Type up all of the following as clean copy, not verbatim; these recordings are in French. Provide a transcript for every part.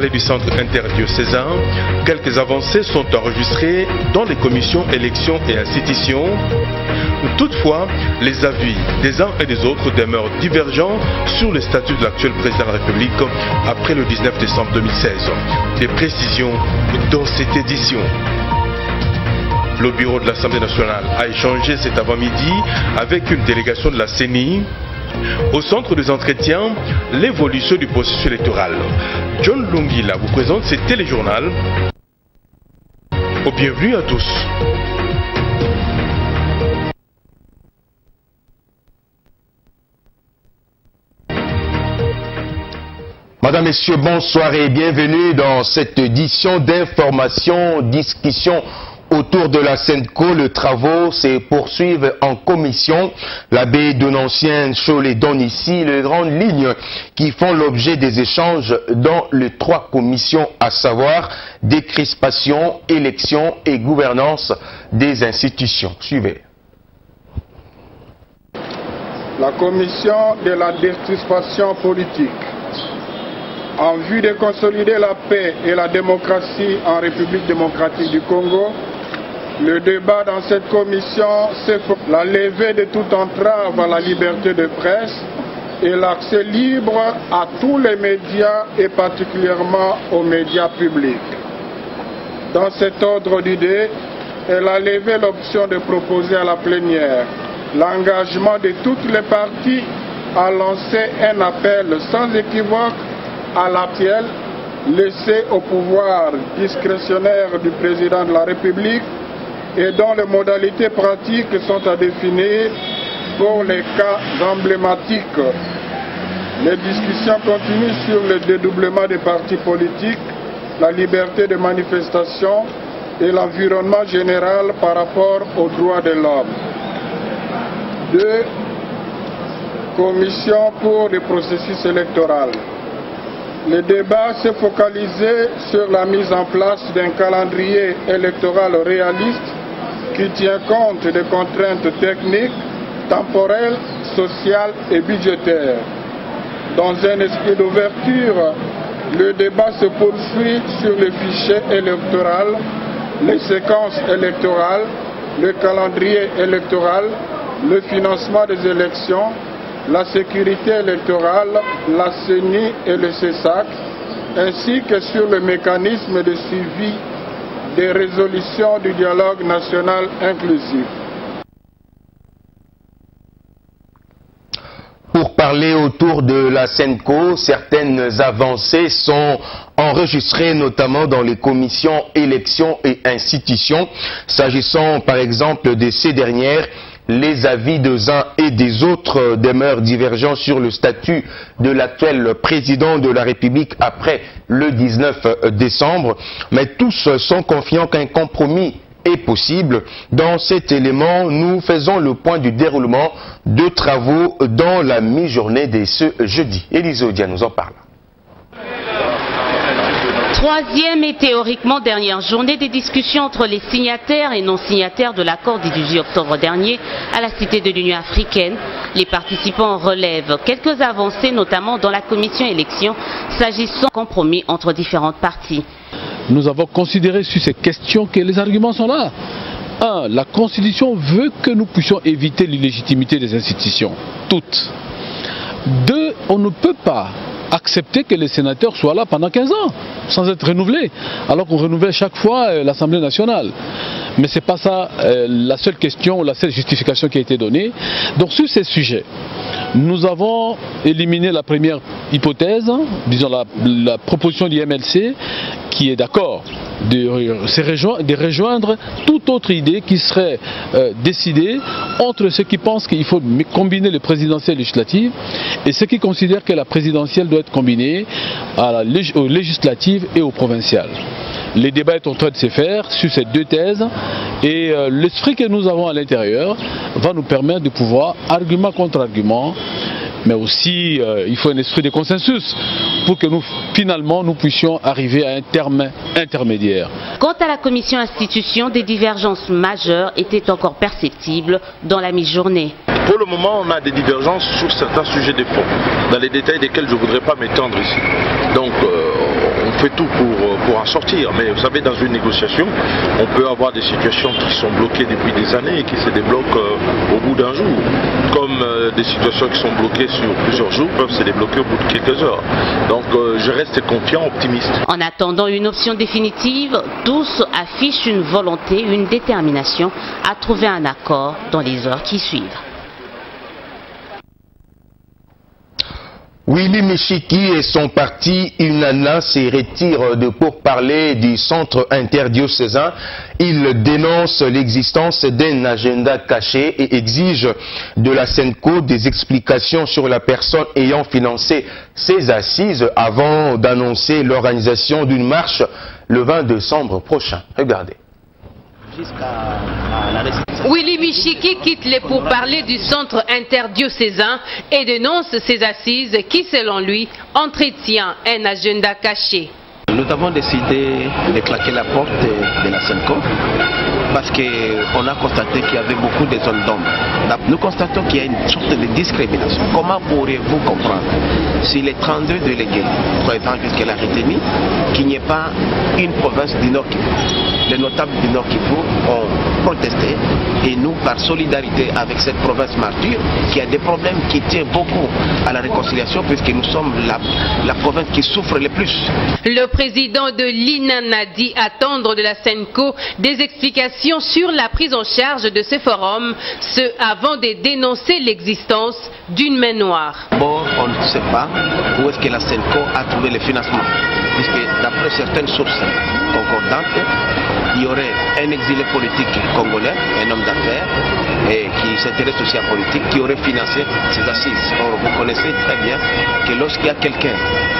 parler du centre interdiocésain, quelques avancées sont enregistrées dans les commissions élections et institutions. Toutefois, les avis des uns et des autres demeurent divergents sur le statut de l'actuel président de la République après le 19 décembre 2016. Des précisions dans cette édition. Le bureau de l'Assemblée nationale a échangé cet avant-midi avec une délégation de la CENI. Au centre des entretiens, l'évolution du processus électoral. John Lungila vous présente ce téléjournal. Bienvenue à tous. Madame, Messieurs, bonsoir et bienvenue dans cette édition d'information, discussion autour de la SENCO. Les travaux se poursuivent en commission. L'abbé Donancien Cholet donne ici les grandes lignes qui font l'objet des échanges dans les 3 commissions, à savoir décrispation, élection et gouvernance des institutions. Suivez. La commission de la décrispation politique. En vue de consolider la paix et la démocratie en République démocratique du Congo, le débat dans cette commission, c'est la levée de toute entrave à la liberté de presse et l'accès libre à tous les médias et particulièrement aux médias publics. Dans cet ordre d'idées, elle a levé l'option de proposer à la plénière l'engagement de toutes les parties à lancer un appel sans équivoque à l'appel laissé au pouvoir discrétionnaire du président de la République et dont les modalités pratiques sont à définir pour les cas emblématiques. Les discussions continuent sur le dédoublement des partis politiques, la liberté de manifestation et l'environnement général par rapport aux droits de l'homme. 2. Commission pour le processus électoral. Le débat s'est focalisé sur la mise en place d'un calendrier électoral réaliste qui tient compte des contraintes techniques, temporelles, sociales et budgétaires. Dans un esprit d'ouverture, le débat se poursuit sur le fichier électoral, les séquences électorales, le calendrier électoral, le financement des élections, la sécurité électorale, la CENI et le CESAC, ainsi que sur le mécanisme de suivi des résolutions du dialogue national inclusif. Pour parler autour de la SENCO, certaines avancées sont enregistrées notamment dans les commissions élections et institutions. S'agissant par exemple de ces dernières, les avis des uns et des autres demeurent divergents sur le statut de l'actuel président de la République après le 19 décembre. Mais tous sont confiants qu'un compromis est possible. Dans cet élément, nous faisons le point du déroulement de travaux dans la mi-journée de ce jeudi. Élisée Odia nous en parle. 3e et théoriquement dernière journée des discussions entre les signataires et non-signataires de l'accord du 18 octobre dernier à la Cité de l'Union africaine. Les participants relèvent quelques avancées, notamment dans la commission élection, s'agissant de compromis entre différentes parties. Nous avons considéré sur ces questions que les arguments sont là. 1. La Constitution veut que nous puissions éviter l'illégitimité des institutions, toutes. 2. On ne peut pas accepter que les sénateurs soient là pendant 15 ans, sans être renouvelés, alors qu'on renouvelle chaque fois l'Assemblée nationale. Mais ce n'est pas ça la seule question ou la seule justification qui a été donnée. Donc sur ces sujets, nous avons éliminé la première hypothèse, disons la proposition du MLC, qui est d'accord de rejoindre toute autre idée qui serait décidée entre ceux qui pensent qu'il faut combiner les présidentielles et législatives et ceux qui considèrent que la présidentielle doit être combinée aux législatives et aux provinciales. Les débats sont en train de se faire sur ces 2 thèses et l'esprit que nous avons à l'intérieur va nous permettre de pouvoir, argument contre argument, mais aussi il faut un esprit de consensus pour que finalement nous puissions arriver à un terme intermédiaire. Quant à la commission institution, des divergences majeures étaient encore perceptibles dans la mi-journée. Pour le moment, on a des divergences sur certains sujets de fond, dans les détails desquels je ne voudrais pas m'étendre ici. Donc, on fait tout pour en sortir. Mais vous savez, dans une négociation, on peut avoir des situations qui sont bloquées depuis des années et qui se débloquent au bout d'un jour. Comme des situations qui sont bloquées sur plusieurs jours peuvent se débloquer au bout de quelques heures. Donc je reste confiant, optimiste. En attendant une option définitive, tous affichent une volonté, une détermination à trouver un accord dans les heures qui suivent. Willy Michiki et son parti UNANA se retirent de pourparlers du centre interdiocésain. Il dénonce l'existence d'un agenda caché et exige de la SENCO des explications sur la personne ayant financé ces assises avant d'annoncer l'organisation d'une marche le 20 décembre prochain. Regardez. Willy Michiki quitte les pourparlers du centre interdiocésain et dénonce ces assises qui, selon lui, entretiennent un agenda caché. Nous avons décidé de claquer la porte de la SENCO parce qu'on a constaté qu'il y avait beaucoup de zones d'ombre. Nous constatons qu'il y a une sorte de discrimination. Comment pourriez-vous comprendre si les 32 délégués présents jusqu'à la retenue qu'il n'y ait pas une province du Nord Kivu? Les notables du Nord Kivu ont protesté et nous, par solidarité avec cette province martyre, qui a des problèmes qui tiennent beaucoup à la réconciliation puisque nous sommes la province qui souffre le plus. Le président de l'INANA dit attendre de la SENCO des explications sur la prise en charge de ce forum, ce avant de dénoncer l'existence d'une main noire. Bon, on ne sait pas où est-ce que la SENCO a trouvé le financement, puisque d'après certaines sources concordantes, il y aurait un exilé politique congolais, un homme d'affaires, et qui s'intéresse aussi à la politique, qui aurait financé ces assises. Or, vous connaissez très bien que lorsqu'il y a quelqu'un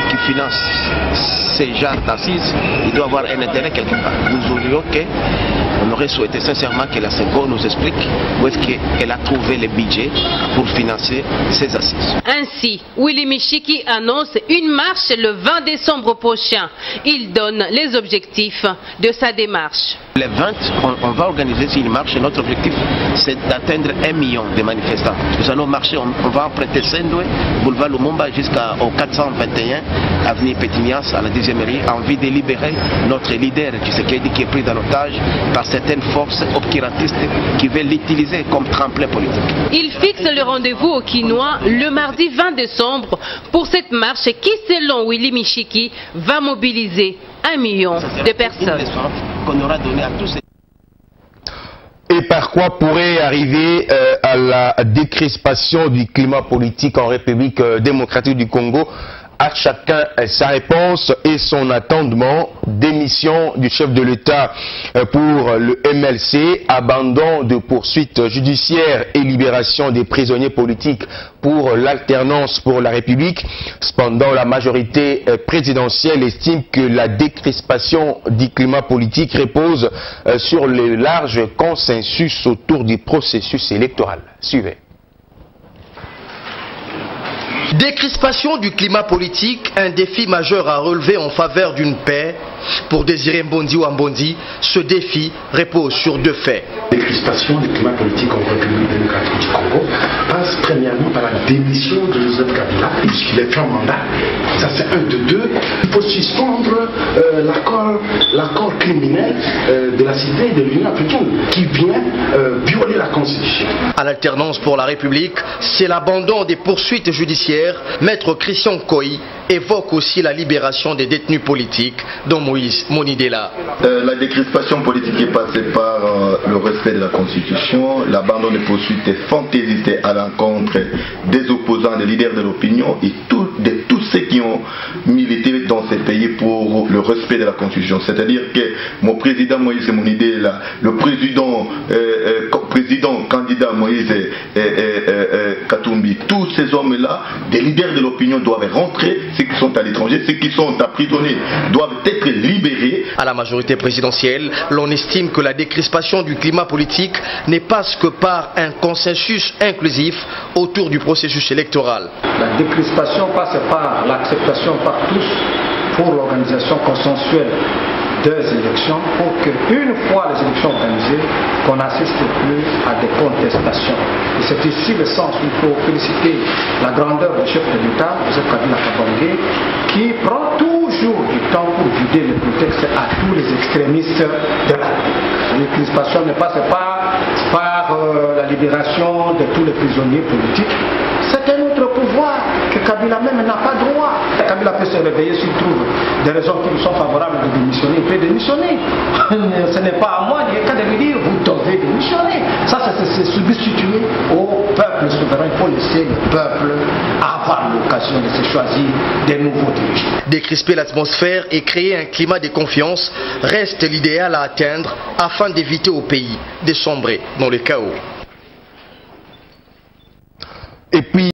qui finance ces genres d'assises, il doit avoir un intérêt quelque part. Nous aurions on aurait souhaité sincèrement que la SENCO nous explique où est-ce qu'elle a trouvé le budget pour financer ces assises. Ainsi, Willy Michiki annonce une marche le 20 décembre prochain. Il donne les objectifs de sa démarche. Le 20, on va organiser une marche. Notre objectif, c'est d'atteindre 1 million de manifestants. Nous allons marcher, on va emprunter Sendoué, boulevard Lumumba jusqu'au 421, avenue Pétinias, à la 10e mairie, en vue de libérer notre leader Tshisekedi qui est pris en otage par certaines forces obscurantistes qui veulent l'utiliser comme tremplin politique. Il fixe le rendez-vous au Quinois le mardi 20 décembre pour cette marche qui, selon Willy Michiki, va mobiliser 1 million de personnes. Qu'on aura donné à tous ces... Et par quoi pourrait arriver à la décrispation du climat politique en République démocratique du Congo? À chacun sa réponse et son attendement. Démission du chef de l'État pour le MLC, abandon de poursuites judiciaires et libération des prisonniers politiques pour l'alternance pour la République. Cependant, la majorité présidentielle estime que la décrispation du climat politique repose sur le large consensus autour du processus électoral. Suivez. Décrispation du climat politique, un défi majeur à relever en faveur d'une paix. Pour Désiré Mbondi ou Mbondi, ce défi repose sur 2 faits. La décrispation du climat politique en République démocratique du Congo passe premièrement par la démission de Joseph Kabila, puisqu'il est fin mandat. Ça c'est un de 2. Il faut suspendre l'accord criminel de la cité de l'Union africaine qui vient violer la Constitution. À l'alternance pour la République, c'est l'abandon des poursuites judiciaires. Maître Christian Koyi évoque aussi la libération des détenus politiques, dont Moïse Monidela. La décrispation politique est passée par le respect de la Constitution, l'abandon des poursuites et fantaisités à l'encontre des opposants, des leaders de l'opinion et de tous ceux qui ont milité dans ces pays pour le respect de la Constitution. C'est-à-dire que mon président Moïse Monidela, le président candidat Moïse Katumbi, tous ces hommes-là, des leaders de l'opinion doivent rentrer, ceux qui sont à l'étranger, ceux qui sont emprisonnés doivent être libérés. À la majorité présidentielle, l'on estime que la décrispation du climat politique n'est pas que par un consensus inclusif autour du processus électoral. La décrispation passe par l'acceptation par tous pour l'organisation consensuelle des élections pour qu'une fois les élections organisées, qu'on n'assiste plus à des contestations. Et c'est ici le sens où il faut féliciter la grandeur du chef de l'État, Joseph Kabila Kabange, qui prend toujours toujours du temps pour vider le prétexte à tous les extrémistes de la République. La crispation ne passe pas par la libération de tous les prisonniers politiques. C'est un autre pouvoir que Kabila même n'a pas droit. Kabila peut se réveiller s'il trouve des raisons qui lui sont favorables de démissionner. Il peut démissionner. Ce n'est pas à moi, il n'y a qu'à de lui dire vous devez démissionner. Ça, c'est substituer au peuple souverain. Il faut laisser le peuple avoir l'occasion de se choisir des nouveaux dirigeants. Décrisper l'atmosphère et créer un climat de confiance reste l'idéal à atteindre afin d'éviter au pays de sombrer dans le chaos. Et puis